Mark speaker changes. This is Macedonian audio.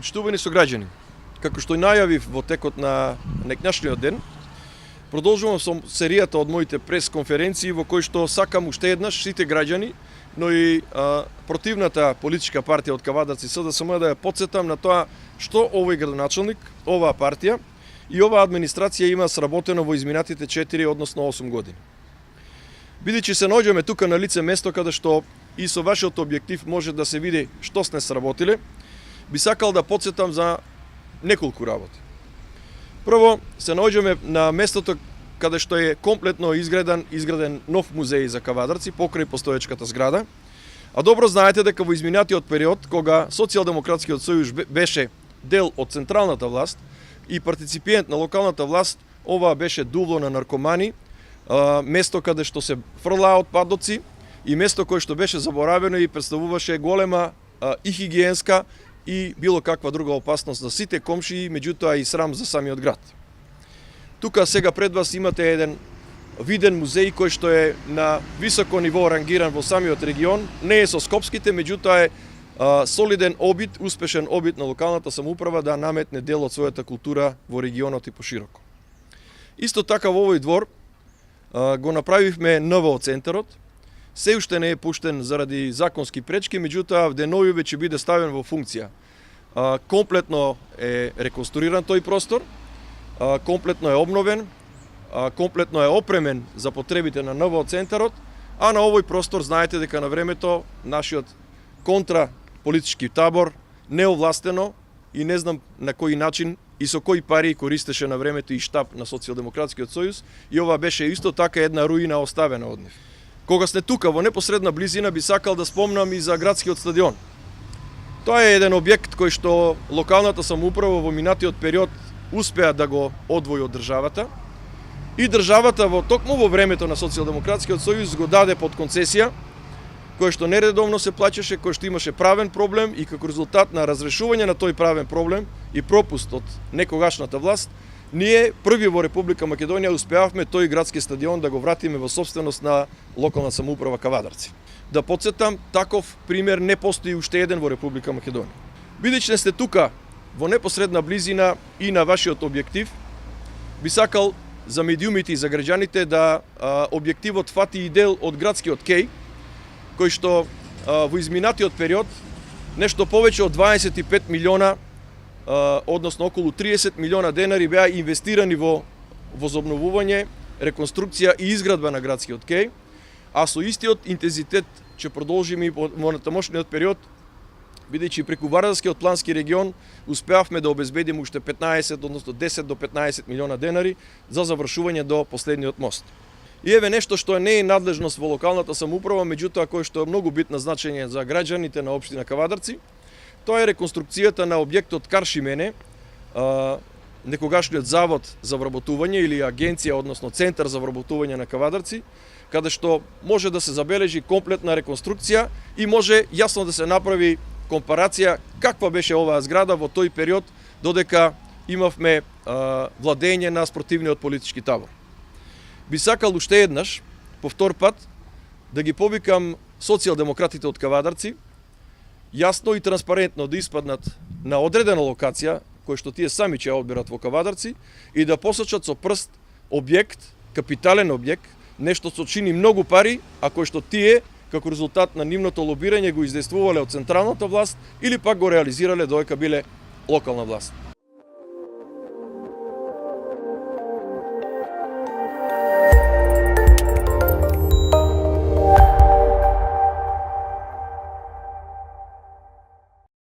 Speaker 1: Почитувани сограѓани, како што и најавив во текот на некнашниот ден, продолжувам со серијата од моите пресконференции во кои што сакам уште еднаш сите граѓани, но и противната политичка партија од Кавадарци СДСМ да ја потсетам на тоа што овој градоначалник, оваа партија и оваа администрација има сработено во изминатите 4, односно 8 години. Бидејќи се наоѓаме тука на лице место каде што и со вашиот објектив може да се види што сте сработиле, би сакал да потсетам за неколку работи. Прво, се наоѓаме на местото каде што е комплетно изграден нов музеј за Кавадарци покрај постоечката зграда. А добро знаете дека во изминатиот период, кога Социјалдемократскиот сојуз беше дел од централната власт и партиципиент на локалната власт, ова беше дубло на наркомани, место каде што се фрлаа отпадоци и место кое што беше заборавено и представуваше голема и хигиенска и било каква друга опасност за сите комшии, меѓутоа и срам за самиот град. Тука сега пред вас имате еден виден музеј кој што е на високо ниво рангиран во самиот регион, не е со скопските, меѓутоа е солиден обид, успешен обид на локалната самоуправа да наметне дел од својата култура во регионот и пошироко. Исто така во овој двор го направивме НВО центарот. Се уште не е пуштен заради законски пречки, меѓутоа в денови ќе биде ставен во функција. Комплетно е реконструиран тој простор, комплетно е обновен, комплетно е опремен за потребите на НВО центарот, а на овој простор знаете дека на времето нашиот контра политички табор неовластено и не знам на кој начин и со кои пари користеше на времето и штаб на Социјалдемократскиот сојуз, и ова беше исто така една руина оставена од нив. Кога сте тука во непосредна близина, би сакал да спомнам и за градскиот стадион. Тоа е еден објект кој што локалната самоуправа во минатиот период успеа да го одвои од државата, и државата токму во времето на Социјалдемократскиот сојуз го даде под концесија, кој што нередовно се плаќаше, кој што имаше правен проблем, и како резултат на разрешување на тој правен проблем и пропуст од некогашната власт, ние први во Република Македонија успеавме тој градски стадион да го вратиме во собственост на локална самоуправа Кавадарци. Да потсетам, таков пример не постои уште еден во Република Македонија. Бидејќи сте тука во непосредна близина и на вашиот објектив, би сакал за медиумите и за граѓаните да објективот фати и дел од градскиот кеј, кој што во изминатиот период нешто повеќе од 25 милиона, односно околу 30 милиона денари беа инвестирани во возобновување, реконструкција и изградба на градскиот кеј, а со истиот интензитет ќе продолжиме и во натамошниот период, бидејќи преку Вардарскиот плански регион успеавме да обезбедиме уште 15, односно 10 до 15 милиона денари за завршување до последниот мост. И еве нешто што не е надлежност во локалната самоуправа, меѓутоа кој што е многу битно значење за граѓаните на општина Кавадарци, тоа е реконструкцијата на објектот Каршимене, некогашниот завод за вработување или агенција, односно центар за вработување на Кавадарци, каде што може да се забележи комплетна реконструкција и може јасно да се направи компарација каква беше оваа зграда во тој период додека имавме владење на спротивниот политички табор. Би сакал уште еднаш, по втор пат, да ги повикам социјалдемократите од Кавадарци, јасно и транспарентно да испаднат на одредена локација, кој што тие сами ќе одберат во Кавадарци, и да посочат со прст објект, капитален објект, нешто што чини многу пари, а кој што тие, како резултат на нивното лобирање, го издействувале од централната власт или пак го реализирале додека биле локална власт.